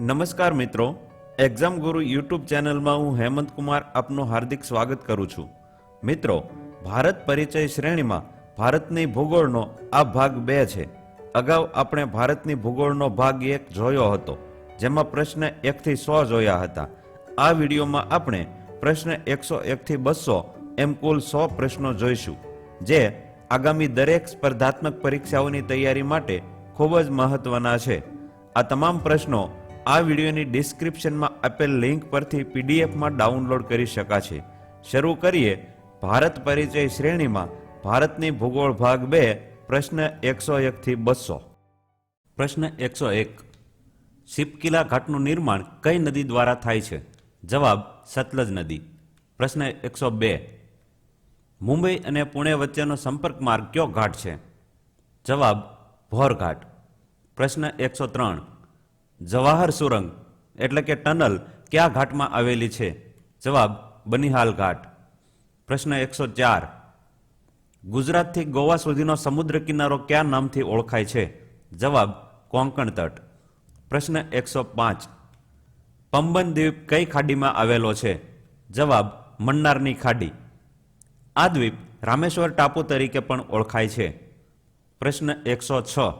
નમસ્કાર મિત્રો, એક્ઝામ ગુરુ યુટ્યુબ ચેનલમાં હું હેમંત કુમાર આપનું હાર્દિક સ્વાગત કરું છું. મિત્રો, ભારત પરિચય શ્રેણીમાં ભારતની ભૂગોળનો આ ભાગ 2 છે. અગાઉ આપણે ભારતની ભૂગોળનો ભાગ 1 જોયો હતો, જેમાં પ્રશ્ન 1 થી 100 જોયા હતા. આ વિડીયોમાં આપણે પ્રશ્ન 101 થી 200 એમ કુલ 100 પ્રશ્નો જોઈશું, જે આગામી દરેક સ્પર્ધાત્મક પરીક્ષાઓની તૈયારી માટે ખૂબ જ મહત્વના છે. આ તમામ પ્રશ્નો આ વિડીયોની ડિસ્ક્રિપ્શનમાં આપેલ લિંક પરથી પીડીએફમાં ડાઉનલોડ કરી શકાશે. શરૂ કરીએ ભારત પરિચય શ્રેણીમાં ભારતની ભૂગોળ ભાગ 2 પ્રશ્ન 101 થી 200. પ્રશ્ન 101. શિપકીલા ઘાટનું નિર્માણ કઈ નદી દ્વારા થાય છે? જવાબ સતલજ નદી. પ્રશ્ન 102. મુંબઈ અને પુણે વચ્ચેનો સંપર્ક માર્ગ કયો ઘાટ છે? જવાબ ભોર ઘાટ. પ્રશ્ન 103. જવાહર સુરંગ એટલે કે ટનલ કયા ઘાટમાં આવેલી છે? જવાબ બનિહાલ ઘાટ. પ્રશ્ન 104. ગુજરાતથી ગોવા સુધીનો સમુદ્ર કિનારો કયા નામથી ઓળખાય છે? જવાબ કોંકણ તટ. પ્રશ્ન 105. પંબન દ્વીપ કઈ ખાડીમાં આવેલો છે? જવાબ મન્નારની ખાડી. આ દ્વીપ રામેશ્વર ટાપુ તરીકે પણ ઓળખાય છે. પ્રશ્ન 106.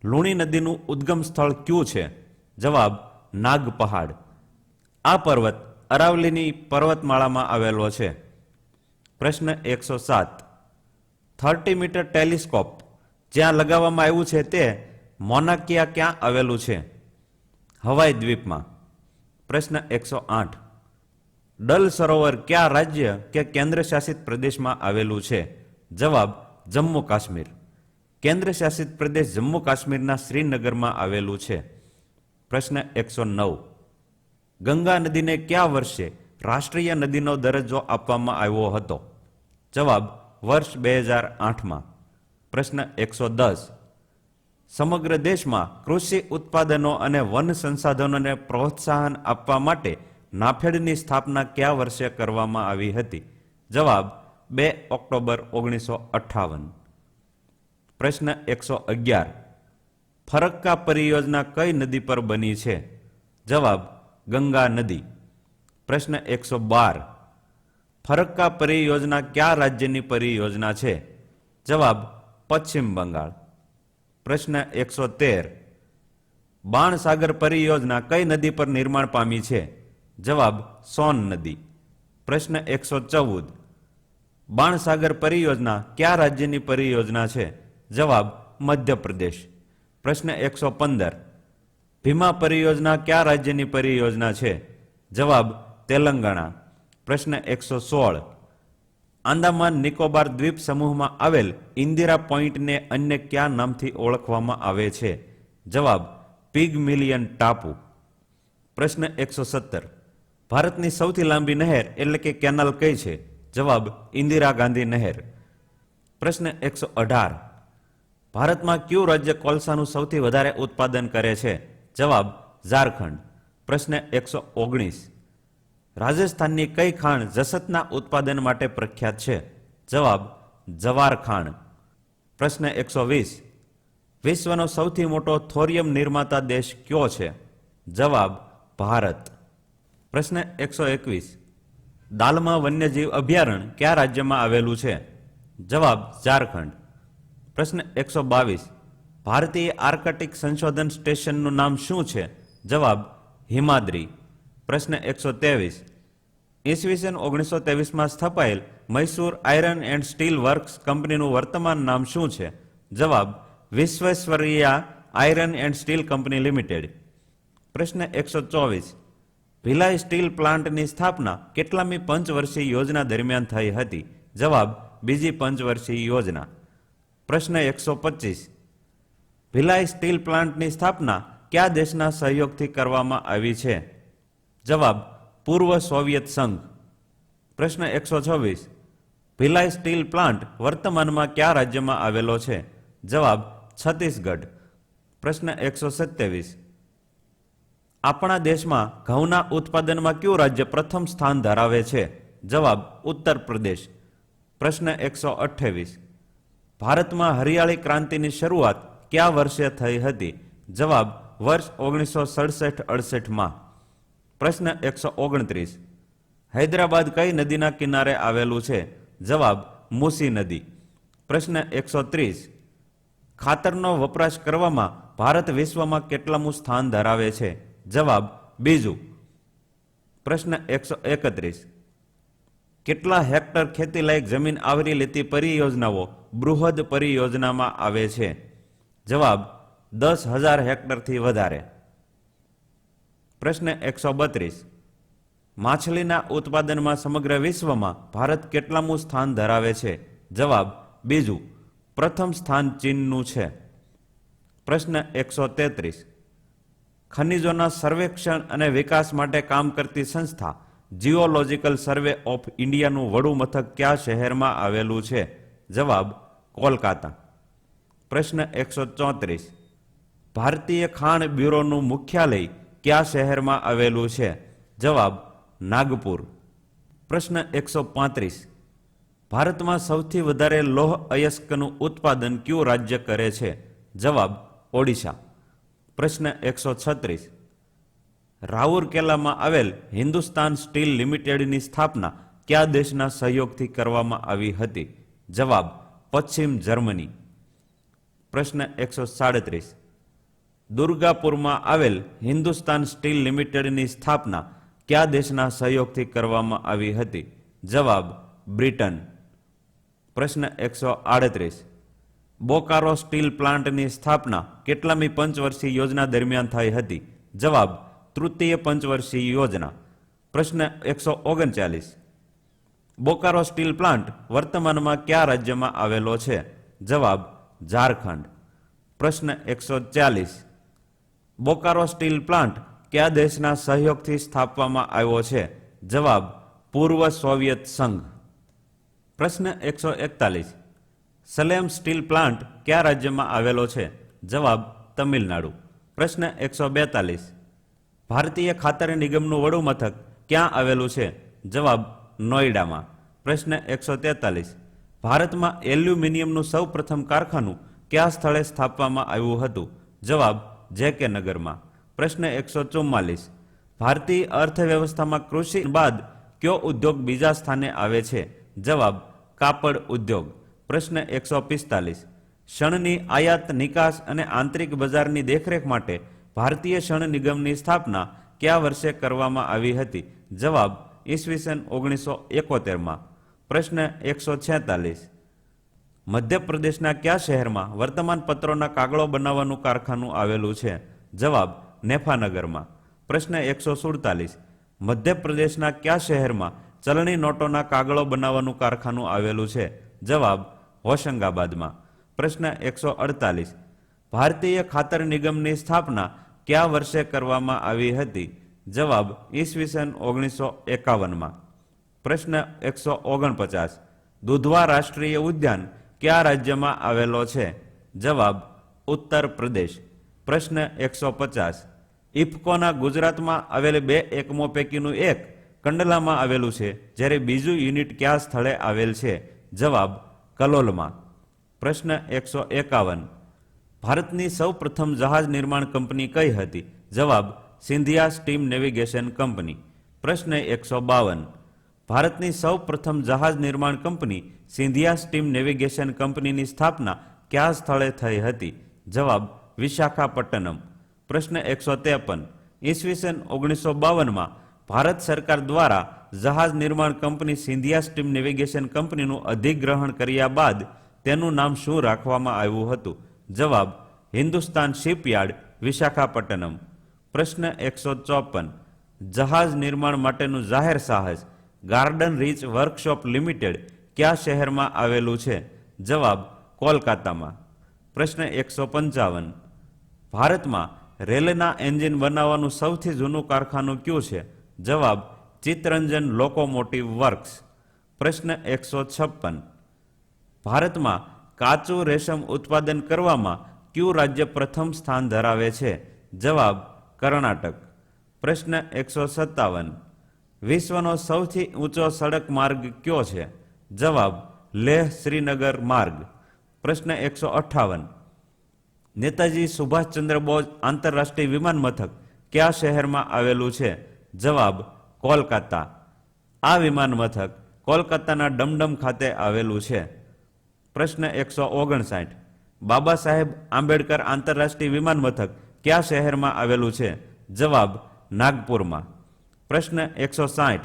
લુણી નદીનું ઉદ્ગમ સ્થળ કયું છે? જવાબ નાગ પહાડ. આ પર્વત અરાવલીની પર્વતમાળામાં આવેલો છે. પ્રશ્ન 107. 30 મીટર ટેલિસ્કોપ જ્યાં લગાવવામાં આવ્યું છે તે મોનાકિયા ક્યાં આવેલું છે? હવાઈ દ્વીપમાં. પ્રશ્ન 108. ડલ સરોવર કયા રાજ્ય કે કેન્દ્ર શાસિત પ્રદેશમાં આવેલું છે? જવાબ જમ્મુ કાશ્મીર. કેન્દ્ર શાસિત પ્રદેશ જમ્મુ કાશ્મીરના શ્રીનગરમાં આવેલું છે. પ્રશ્ન 109. ગંગા નદીને કયા વર્ષે રાષ્ટ્રીય નદીનો દરજ્જો આપવામાં આવ્યો હતો? જવાબ વર્ષ 2008માં. પ્રશ્ન 110. સમગ્ર દેશમાં કૃષિ ઉત્પાદનો અને વન સંસાધનોને પ્રોત્સાહન આપવા માટે નાફેડની સ્થાપના કયા વર્ષે કરવામાં આવી હતી? જવાબ 2 ઓક્ટોબર 1958. પ્રશ્ન 111. ફરક્કા પરિયોજના કઈ નદી પર બની છે? જવાબ ગંગા નદી. પ્રશ્ન 112. ફરક્કા પરિયોજના કયા રાજ્યની પરિયોજના છે? જવાબ પશ્ચિમ બંગાળ. પ્રશ્ન 113. બાણસાગર પરિયોજના કઈ નદી પર નિર્માણ પામી છે? જવાબ સોન નદી. પ્રશ્ન 114. બાણસાગર પરિયોજના કયા રાજ્યની પરિયોજના છે? જવાબ મધ્યપ્રદેશ. પ્રશ્ન 115. ભીમા પરિયોજના કયા રાજ્યની પરિયોજના છે? જવાબ તેલંગાણા. પ્રશ્ન 116. આંદામાન નિકોબાર દ્વીપ સમૂહમાં આવેલ ઇન્દિરા પોઈન્ટને અન્ય કયા નામથી ઓળખવામાં આવે છે? જવાબ પિગમિલિયન ટાપુ. પ્રશ્ન 117. ભારતની સૌથી લાંબી નહેર એટલે કે કેનાલ કઈ છે? જવાબ ઇન્દિરા ગાંધી નહેર. પ્રશ્ન 118. ભારતમાં કયું રાજ્ય કોલસાનું સૌથી વધારે ઉત્પાદન કરે છે? જવાબ ઝારખંડ. પ્રશ્ન 119. રાજસ્થાનની કઈ ખાણ જસતના ઉત્પાદન માટે પ્રખ્યાત છે? જવાબ જવાર ખાણ. પ્રશ્ન 120. વિશ્વનો સૌથી મોટો થોરિયમ નિર્માતા દેશ કયો છે? જવાબ ભારત. પ્રશ્ન 121. દાલમા વન્યજીવ અભયારણ્ય કયા રાજ્યમાં આવેલું છે? જવાબ ઝારખંડ. પ્રશ્ન 122. ભારતીય આર્કટિક સંશોધન સ્ટેશનનું નામ શું છે? જવાબ હિમાદ્રી. પ્રશ્ન 123. ઈસવીસન 1923માં સ્થપાયેલ Mysore iron and steel works કંપનીનું વર્તમાન નામ શું છે? જવાબ Visvesvaraya iron and steel company limited. પ્રશ્ન 124. ભિલાઈ સ્ટીલ પ્લાન્ટની સ્થાપના કેટલામી પંચવર્ષીય યોજના દરમિયાન થઈ હતી? જવાબ બીજી પંચવર્ષીય યોજના. પ્રશ્ન 125. ભિલાઈ સ્ટીલ પ્લાન્ટની સ્થાપના કયા દેશના સહયોગથી કરવામાં આવી છે? જવાબ પૂર્વ સોવિયત સંઘ. પ્રશ્ન 126. ભિલાઈ સ્ટીલ પ્લાન્ટ વર્તમાનમાં કયા રાજ્યમાં આવેલો છે? જવાબ છત્તીસગઢ. પ્રશ્ન 127. આપણા દેશમાં ઘઉંના ઉત્પાદનમાં કયું રાજ્ય પ્રથમ સ્થાન ધરાવે છે? જવાબ ઉત્તર પ્રદેશ. પ્રશ્ન 128. ભારતમાં હરિયાળી ક્રાંતિની શરૂઆત કયા વર્ષે થઈ હતી? જવાબ વર્ષ 1967-68માં. પ્રશ્ન 129. હૈદરાબાદ કઈ નદીના કિનારે આવેલું છે? જવાબ મૂસી નદી. પ્રશ્ન 130. ખાતરનો વપરાશ કરવામાં ભારત વિશ્વમાં કેટલામું સ્થાન ધરાવે છે? જવાબ બીજું. પ્રશ્ન 131. કેટલા હેક્ટર ખેતીલાયક જમીન આવરી લેતી પરિયોજનાઓ બૃહદ પરિયોજનામાં આવે છે? જવાબ 10,000 હેક્ટરથી વધારે. પ્રશ્ન 132. માછલીના ઉત્પાદનમાં સમગ્ર વિશ્વમાં ભારત કેટલામું સ્થાન ધરાવે છે? જવાબ બીજું. પ્રથમ સ્થાન ચીનનું છે. પ્રશ્ન 133. ખનિજોના સર્વેક્ષણ અને વિકાસ માટે કામ કરતી સંસ્થા જીઓલોજિકલ સર્વે ઓફ ઇન્ડિયાનું વડું મથક કયા શહેરમાં આવેલું છે? જવાબ કોલકાતા. પ્રશ્ન 134. ભારતીય ખાણ બ્યુરોનું મુખ્યાલય કયા શહેરમાં આવેલું છે? જવાબ નાગપુર. પ્રશ્ન 135. ભારતમાં સૌથી વધારે લોહ અયસ્કનું ઉત્પાદન કયું રાજ્ય કરે છે? જવાબ ઓડિશા. પ્રશ્ન 136. રાઉરકેલામાં આવેલ હિન્દુસ્તાન સ્ટીલ લિમિટેડની સ્થાપના કયા દેશના સહયોગથી કરવામાં આવી હતી? જવાબ પશ્ચિમ જર્મની. પ્રશ્ન 137. દુર્ગાપુરમાં આવેલ હિન્દુસ્તાન સ્ટીલ લિમિટેડની સ્થાપના કયા દેશના સહયોગથી કરવામાં આવી હતી? જવાબ બ્રિટન. પ્રશ્ન 138. બોકારો સ્ટીલ પ્લાન્ટની સ્થાપના કેટલામી પંચવર્ષીય યોજના દરમિયાન થઈ હતી? જવાબ તૃતીય પંચવર્ષીય યોજના. પ્રશ્ન 139. બોકારો સ્ટીલ પ્લાન્ટ વર્તમાનમાં કયા રાજ્યમાં આવેલો છે? જવાબ ઝારખંડ. પ્રશ્ન 140. બોકારો સ્ટીલ પ્લાન્ટ કયા દેશના સહયોગથી સ્થાપવામાં આવ્યો છે? જવાબ પૂર્વ સોવિયત સંઘ. પ્રશ્ન 141. સલેમ સ્ટીલ પ્લાન્ટ કયા રાજ્યમાં આવેલો છે? જવાબ તમિલનાડુ. પ્રશ્ન 142. ભારતીય ખાતર નિગમનું વડું મથક ક્યાં આવેલું છે? જવાબ નોઈડામાં. પ્રશ્ન 143. ભારતમાં એલ્યુમિનિયમનું સૌ પ્રથમ કારખાનું કયા સ્થળે સ્થાપવામાં આવ્યું હતું? જવાબ જે.કે. નગરમાં. પ્રશ્ન 144. ભારતીય અર્થવ્યવસ્થામાં કૃષિ બાદ કયો ઉદ્યોગ બીજા સ્થાને આવે છે? જવાબ કાપડ ઉદ્યોગ. પ્રશ્ન 145. શણની આયાત નિકાસ અને આંતરિક બજારની દેખરેખ માટે ભારતીય શણ નિગમની સ્થાપના કયા વર્ષે કરવામાં આવી હતી? જવાબ ઈસવીસન 1971માં. પ્રશ્ન 146. મધ્યપ્રદેશના કયા શહેરમાં વર્તમાનપત્રોના કાગળો બનાવવાનું કારખાનું આવેલું છે? જવાબ નેફાનગરમાં. પ્રશ્ન 147. મધ્યપ્રદેશના કયા શહેરમાં ચલણી નોટોના કાગળો બનાવવાનું કારખાનું આવેલું છે? જવાબ હોશંગાબાદમાં. પ્રશ્ન 148. ભારતીય ખાતર નિગમની સ્થાપના કયા વર્ષે કરવામાં આવી હતી? જવાબ ઈસવીસન 1951માં. પ્રશ્ન 149. દુધવા રાષ્ટ્રીય ઉદ્યાન કયા રાજ્યમાં આવેલો છે? જવાબ ઉત્તર પ્રદેશ. પ્રશ્ન 150. ઇફકોના ગુજરાતમાં આવેલ 2 એકમો પૈકીનું એક કંડલામાં આવેલું છે, જ્યારે બીજું યુનિટ કયા સ્થળે આવેલ છે? જવાબ કલોલમાં. પ્રશ્ન 151. ભારતની સૌ પ્રથમ જહાજ નિર્માણ કંપની કઈ હતી? જવાબ સિંધિયા સ્ટીમ નેવિગેશન કંપની. પ્રશ્ન 152. ભારતની સૌ પ્રથમ જહાજ નિર્માણ કંપની સિંધિયા સ્ટીમ નેવિગેશન કંપનીની સ્થાપના કયા સ્થળે થઈ હતી? જવાબ વિશાખાપટ્ટનમ. પ્રશ્ન 153. ઈસવીસન 1952માં ભારત સરકાર દ્વારા જહાજ નિર્માણ કંપની સિંધિયા સ્ટીમ નેવિગેશન કંપનીનું અધિગ્રહણ કર્યા બાદ તેનું નામ શું રાખવામાં આવ્યું હતું? જવાબ હિન્દુસ્તાન શિપયાર્ડ વિશાખાપટ્ટનમ. પ્રશ્ન 154. જહાજ નિર્માણ માટેનું જાહેર સાહસ ગાર્ડન રીચ વર્કશોપ લિમિટેડ કયા શહેરમાં આવેલું છે? જવાબ કોલકાતામાં. પ્રશ્ન 155. ભારતમાં રેલના એન્જિન બનાવવાનું સૌથી જૂનું કારખાનું કયું છે? જવાબ ચિત્તરંજન લોકોમોટિવ વર્ક્સ. પ્રશ્ન 156. ભારતમાં કાચું રેશમ ઉત્પાદન કરવામાં કયું રાજ્ય પ્રથમ સ્થાન ધરાવે છે? જવાબ કર્ણાટક. પ્રશ્ન 157. વિશ્વનો સૌથી ઊંચો સડક માર્ગ કયો છે? જવાબ લેહ શ્રીનગર માર્ગ. પ્રશ્ન 158. નેતાજી સુભાષચંદ્ર બોઝ આંતરરાષ્ટ્રીય વિમાન મથક કયા શહેરમાં આવેલું છે? જવાબ કોલકાતા. આ વિમાન મથક કોલકાતાના ડમડમ ખાતે આવેલું છે. પ્રશ્ન 159. બાબા સાહેબ આંબેડકર આંતરરાષ્ટ્રીય વિમાન મથક કયા શહેરમાં આવેલું છે? જવાબ નાગપુરમાં. પ્રશ્ન 160.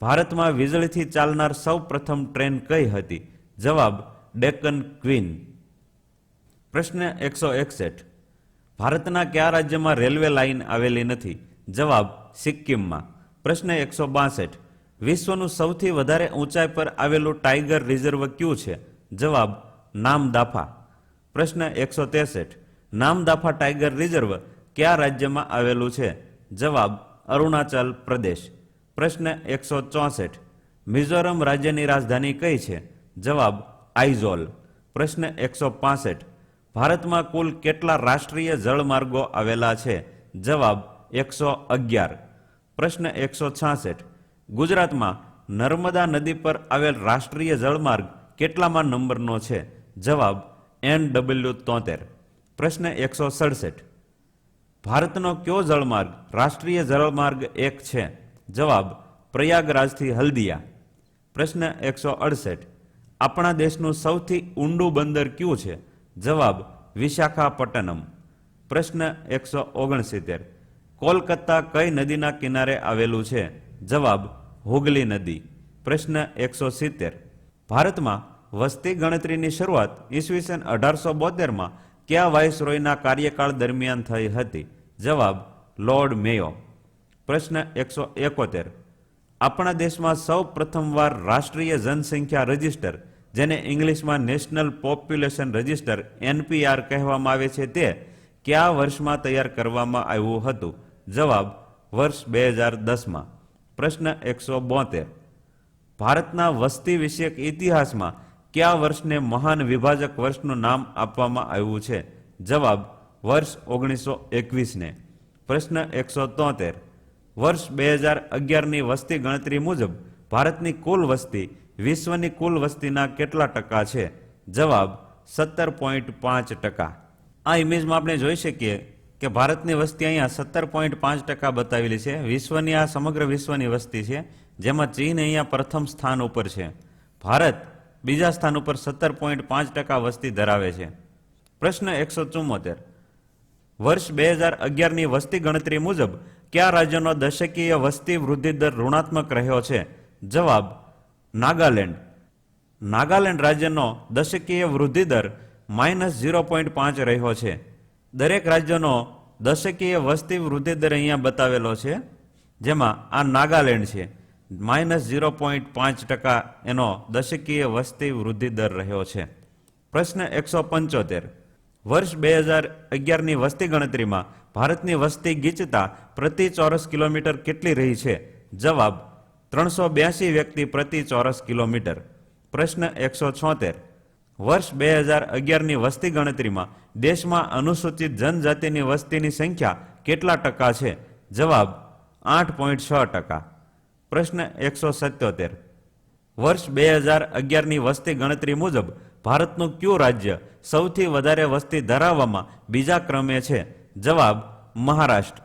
ભારતમાં વીજળીથી ચાલનાર સૌ પ્રથમ ટ્રેન કઈ હતી? જવાબ ડેક્કન ક્વીન. પ્રશ્ન 161. ભારતના કયા રાજ્યમાં રેલવે લાઇન આવેલી નથી? જવાબ સિક્કિમમાં. પ્રશ્ન 162. વિશ્વનું સૌથી વધારે ઊંચાઈ પર આવેલું ટાઈગર રિઝર્વ કયું છે? જવાબ નામદાફા. પ્રશ્ન 163. નામદાફા ટાઈગર રિઝર્વ કયા રાજ્યમાં આવેલું છે? જવાબ અરુણાચલ પ્રદેશ. પ્રશ્ન 164. મિઝોરમ રાજ્યની રાજધાની કઈ છે? જવાબ આઇઝોલ. પ્રશ્ન 165. ભારતમાં કુલ કેટલા રાષ્ટ્રીય જળમાર્ગો આવેલા છે? જવાબ 111. પ્રશ્ન 166. ગુજરાતમાં નર્મદા નદી પર આવેલ રાષ્ટ્રીય જળમાર્ગ કેટલામાં નંબરનો છે? જવાબ NW73. પ્રશ્ન 167. ભારતનો કયો જળમાર્ગ રાષ્ટ્રીય જળમાર્ગ 1 છે? જવાબ પ્રયાગરાજથી હલ્દિયા. પ્રશ્ન 168. આપણા દેશનું સૌથી ઊંડું બંદર કયું છે? જવાબ વિશાખાપટ્ટનમ. પ્રશ્ન 169. કોલકાતા કઈ નદીના કિનારે આવેલું છે? જવાબ હુગલી નદી. પ્રશ્ન 170. ભારતમાં વસ્તી ગણતરીની શરૂઆત ઈસવીસન 1872માં કયા વાઇસરોયના કાર્યકાળ દરમિયાન થઈ હતી? જવાબ લોર્ડ મેયો. પ્રશ્ન 171. આપણા દેશમાં સૌ પ્રથમવાર રાષ્ટ્રીય જનસંખ્યા રજિસ્ટર, જેને ઇંગ્લિશમાં નેશનલ પોપ્યુલેશન રજિસ્ટર NPR કહેવામાં આવે છે, તે કયા વર્ષમાં તૈયાર કરવામાં આવ્યું હતું? જવાબ વર્ષ 2010માં. પ્રશ્ન 172. ભારતના વસ્તી વિષયક ઇતિહાસમાં કયા વર્ષને મહાન વિભાજક વર્ષનું નામ આપવામાં આવ્યું છે? જવાબ વર્ષ 1921ને. પ્રશ્ન 173. વર્ષ 2011ની વસ્તી ગણતરી મુજબ ભારતની કુલ વસ્તી વિશ્વની કુલ વસ્તીના કેટલા ટકા છે? જવાબ 17.5%. આ ઇમેજમાં આપણે જોઈ શકીએ કે ભારતની વસ્તી અહીંયા 17.5% બતાવેલી છે. વિશ્વની આ સમગ્ર વિશ્વની વસ્તી છે, જેમાં ચીન અહીંયા પ્રથમ સ્થાન ઉપર છે. ભારત બીજા સ્થાન ઉપર 17.5% વસ્તી ધરાવે છે. પ્રશ્ન 174. વર્ષ 2011ની વસ્તી ગણતરી મુજબ કયા રાજ્યનો દશકીય વસ્તી વૃદ્ધિ દર ઋણાત્મક રહ્યો છે? જવાબ નાગાલેન્ડ. નાગાલેન્ડ રાજ્યનો દશકીય વૃદ્ધિ દર -0.5 રહ્યો છે. દરેક રાજ્યનો દશકીય વસ્તી વૃદ્ધિ દર અહીંયા બતાવેલો છે, જેમાં આ નાગાલેન્ડ છે. -0.5% એનો દશકીય વસ્તી વૃદ્ધિ દર રહ્યો છે. પ્રશ્ન 175. વર્ષ 2011ની વસ્તી ગણતરીમાં ભારતની વસ્તી ગીચતા પ્રતિ ચોરસ કિલોમીટર કેટલી રહી છે? જવાબ 382 વ્યક્તિ પ્રતિ ચોરસ કિલોમીટર. પ્રશ્ન 176. વર્ષ 2011ની વસ્તી ગણતરીમાં દેશમાં અનુસૂચિત જનજાતિની વસ્તીની સંખ્યા કેટલા ટકા છે? જવાબ 8.6%. પ્રશ્ન 177. વર્ષ 2011ની વસ્તી ગણતરી મુજબ ભારતનું કયું રાજ્ય સૌથી વધારે વસ્તી ધરાવવામાં બીજા ક્રમે છે? જવાબ મહારાષ્ટ્ર.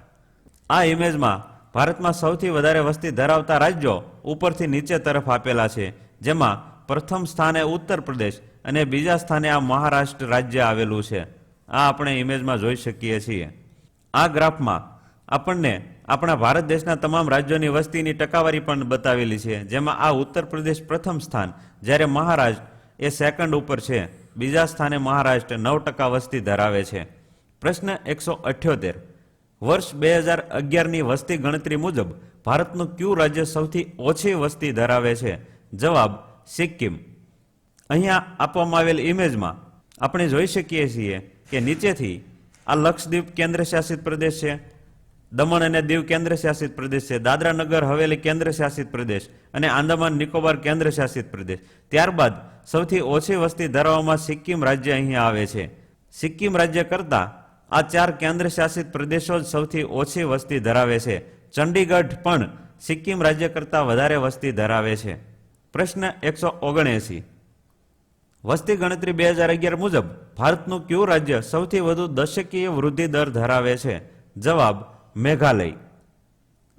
આ ઇમેજમાં ભારતમાં સૌથી વધારે વસ્તી ધરાવતા રાજ્યો ઉપરથી નીચે તરફ આપેલા છે, જેમાં પ્રથમ સ્થાને ઉત્તર પ્રદેશ અને બીજા સ્થાને આ મહારાષ્ટ્ર રાજ્ય આવેલું છે. આ આપણે ઇમેજમાં જોઈ શકીએ છીએ. આ ગ્રાફમાં આપણને આપણા ભારત દેશના તમામ રાજ્યોની વસ્તીની ટકાવારી પણ બતાવેલી છે, જેમાં આ ઉત્તર પ્રદેશ પ્રથમ સ્થાન, જ્યારે મહારાષ્ટ્ર એ સેકન્ડ ઉપર છે. બીજા સ્થાને મહારાષ્ટ્ર 9% વસ્તી ધરાવે છે. પ્રશ્ન 178. વર્ષ 2011ની વસ્તી ગણતરી મુજબ ભારતનું કયું રાજ્ય સૌથી ઓછી વસ્તી ધરાવે છે? જવાબ સિક્કિમ. અહીંયા આપવામાં આવેલ ઇમેજમાં આપણે જોઈ શકીએ છીએ કે નીચેથી આ લક્ષદ્વીપ કેન્દ્ર શાસિત પ્રદેશ છે, દમણ અને દીવ કેન્દ્ર શાસિત પ્રદેશ છે, દાદરા નગર હવેલી કેન્દ્ર શાસિત પ્રદેશ અને આંદામાન નિકોબાર કેન્દ્ર શાસિત પ્રદેશ. ત્યારબાદ સૌથી ઓછી વસ્તી ધરાવવામાં સિક્કિમ રાજ્ય અહીંયા આવે છે. સિક્કિમ રાજ્ય કરતાં આ 4 કેન્દ્ર શાસિત પ્રદેશો જ સૌથી ઓછી વસ્તી ધરાવે છે. ચંડીગઢ પણ સિક્કિમ રાજ્ય કરતાં વધારે વસ્તી ધરાવે છે. પ્રશ્ન 179. વસ્તી ગણતરી 2011 મુજબ ભારતનું કયું રાજ્ય સૌથી વધુ દશકીય વૃદ્ધિ દર ધરાવે છે? જવાબ મેઘાલય.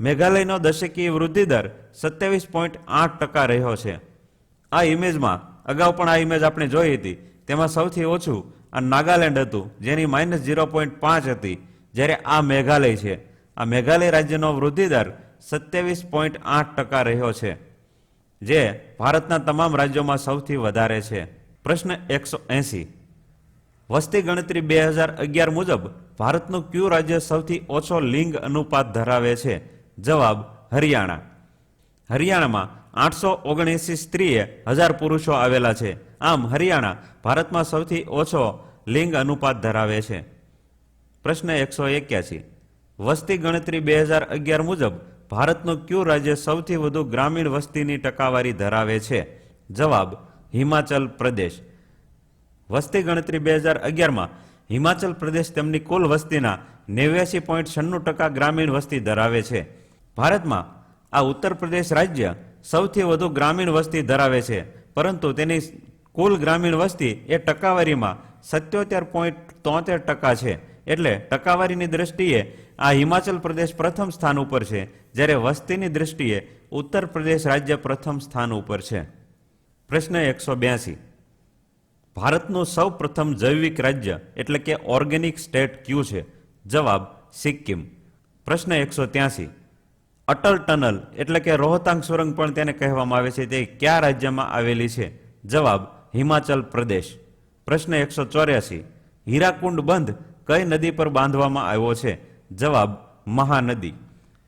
મેઘાલયનો દશકીય વૃદ્ધિ દર 27.8% રહ્યો છે. આ ઇમેજમાં અગાઉ પણ આ ઇમેજ આપણે જોઈ હતી, તેમાં સૌથી ઓછું આ નાગાલેન્ડ હતું, જેની -0.5 હતી, જ્યારે આ મેઘાલય છે. આ મેઘાલય રાજ્યનો વૃદ્ધિ દર 27.8% રહ્યો છે, જે ભારતના તમામ રાજ્યોમાં સૌથી વધારે છે. પ્રશ્ન 180. વસ્તી ગણતરી 2011 મુજબ ભારતનું કયું રાજ્ય સૌથી ઓછો લિંગ અનુપાત ધરાવે છે? જવાબ હરિયાણા. હરિયાણામાં 879 સ્ત્રીએ 1000 પુરુષો આવેલા છે. આમ હરિયાણા ભારતમાં સૌથી ઓછો લિંગ અનુપાત ધરાવે છે. પ્રશ્ન 181. વસ્તી ગણતરી 2011 મુજબ ભારતનું કયું રાજ્ય સૌથી વધુ ગ્રામીણ વસ્તીની ટકાવારી ધરાવે છે? જવાબ હિમાચલ પ્રદેશ. વસ્તી ગણતરી 2011માં હિમાચલ પ્રદેશ તેમની કુલ વસ્તીના 89.96% ગ્રામીણ વસ્તી ધરાવે છે. ભારતમાં આ ઉત્તર પ્રદેશ રાજ્ય સૌથી વધુ ગ્રામીણ વસ્તી ધરાવે છે, પરંતુ તેની કુલ ગ્રામીણ વસ્તી એ ટકાવારીમાં 77.73% છે. એટલે ટકાવારીની દ્રષ્ટિએ આ હિમાચલ પ્રદેશ પ્રથમ સ્થાન ઉપર છે, જ્યારે વસ્તીની દ્રષ્ટિએ ઉત્તર પ્રદેશ રાજ્ય પ્રથમ સ્થાન ઉપર છે. પ્રશ્ન 182. ભારતનું સૌ પ્રથમ જૈવિક રાજ્ય એટલે કે ઓર્ગેનિક સ્ટેટ કયું છે? જવાબ સિક્કિમ. પ્રશ્ન 183. અટલ ટનલ એટલે કે રોહતાંગ સુરંગ પણ તેને કહેવામાં આવે છે, તે કયા રાજ્યમાં આવેલી છે? જવાબ હિમાચલ પ્રદેશ. પ્રશ્ન 184. હીરાકુંડ બંધ કઈ નદી પર બાંધવામાં આવ્યો છે? જવાબ મહાનદી.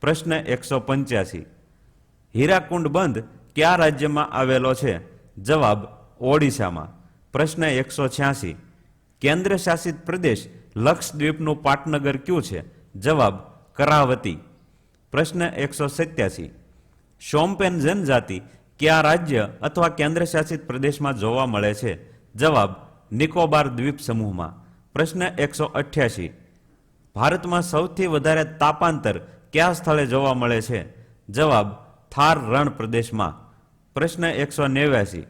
પ્રશ્ન 185. હીરાકુંડ બંધ કયા રાજ્યમાં આવેલો છે? જવાબ ઓડિશામાં. પ્રશ્ન 186. કેન્દ્ર શાસિત પ્રદેશ લક્ષદ્વીપનું પાટનગર કયું છે? જવાબ કરાવતી. પ્રશ્ન 187. શોમ્પેન જનજાતિ કયા રાજ્ય અથવા કેન્દ્ર શાસિત પ્રદેશમાં જોવા મળે છે? જવાબ નિકોબાર દ્વીપ સમૂહમાં. પ્રશ્ન 188. ભારતમાં સૌથી વધારે તાપાંતર કયા સ્થળે જોવા મળે છે? જવાબ થાર રણ પ્રદેશમાં. પ્રશ્ન 189.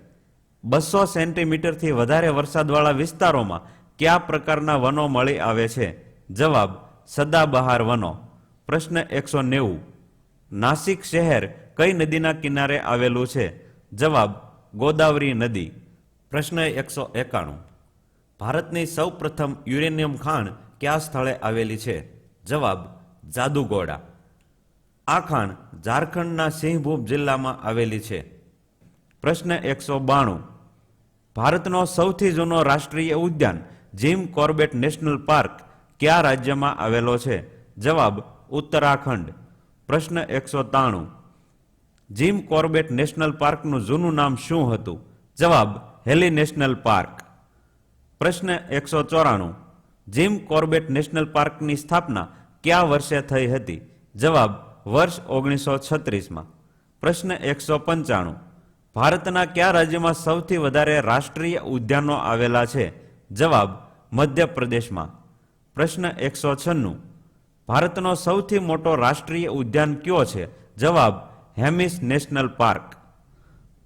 200 સેન્ટીમીટરથી વધારે વરસાદવાળા વિસ્તારોમાં કયા પ્રકારના વનો મળી આવે છે? જવાબ સદાબહાર વનો. પ્રશ્ન 190. નાસિક શહેર કઈ નદીના કિનારે આવેલું છે? જવાબ ગોદાવરી નદી. પ્રશ્ન 191. ભારતની સૌ પ્રથમ યુરેનિયમ ખાણ કયા સ્થળે આવેલી છે? જવાબ જાદુગોડા. આ ખાણ ઝારખંડના સિંહભૂમ જિલ્લામાં આવેલી છે. પ્રશ્ન 192. ભારતનો સૌથી જૂનો રાષ્ટ્રીય ઉદ્યાન જીમ કોર્બેટ નેશનલ પાર્ક કયા રાજ્યમાં આવેલો છે? જવાબ ઉત્તરાખંડ. પ્રશ્ન 193. જીમ કોર્બેટ નેશનલ પાર્કનું જૂનું નામ શું હતું? જવાબ હેલી નેશનલ પાર્ક. પ્રશ્ન 194. જીમ કોર્બેટ નેશનલ પાર્કની સ્થાપના કયા વર્ષે થઈ હતી? જવાબ વર્ષ 1936માં. પ્રશ્ન 195. ભારતના કયા રાજ્યમાં સૌથી વધારે રાષ્ટ્રીય ઉદ્યાનો આવેલા છે? જવાબ મધ્યપ્રદેશમાં. પ્રશ્ન 196. ભારતનો સૌથી મોટો રાષ્ટ્રીય ઉદ્યાન કયો છે? જવાબ હેમિસ નેશનલ પાર્ક.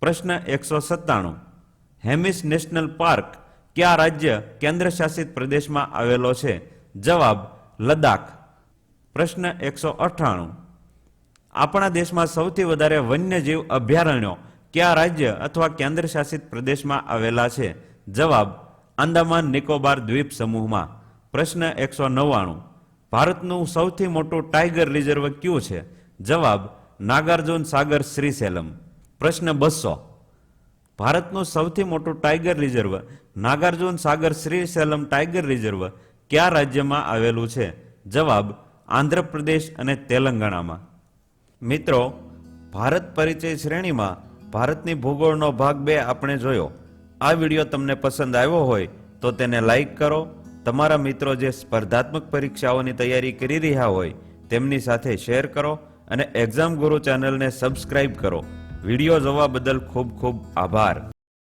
પ્રશ્ન 197. હેમિસ નેશનલ પાર્ક કયા રાજ્ય કેન્દ્ર શાસિત પ્રદેશમાં આવેલો છે? જવાબ લદ્દાખ. પ્રશ્ન 198. આપણા દેશમાં સૌથી વધારે વન્યજીવ અભયારણ્યો કયા રાજ્ય અથવા કેન્દ્ર શાસિત પ્રદેશમાં આવેલા છે? જવાબ આંદામાન નિકોબાર દ્વીપ સમૂહમાં. પ્રશ્ન 199. ભારતનું સૌથી મોટું ટાઈગર રિઝર્વ કયું છે? જવાબ નાગાર્જુન સાગર શ્રીસેલમ. પ્રશ્ન 200. ભારતનું સૌથી મોટું ટાઈગર રિઝર્વ નાગાર્જુન સાગર શ્રીસેલમ ટાઈગર રિઝર્વ કયા રાજ્યમાં આવેલું છે? જવાબ આંધ્રપ્રદેશ અને તેલંગાણામાં. મિત્રો, ભારત પરિચય શ્રેણીમાં ભારતની ભૂગોળનો ભાગ 2 આપણે જોયો. આ વિડીયો તમને પસંદ આવ્યો હોય તો તેને લાઈક કરો. તમારા મિત્રો જે સ્પર્ધાત્મક પરીક્ષાઓની તૈયારી કરી રહ્યા હોય તેમની સાથે શેર કરો અને એક્ઝામ ગુરુ ચેનલને સબસ્ક્રાઇબ કરો. વિડીયો જોવા બદલ ખૂબ ખૂબ આભાર.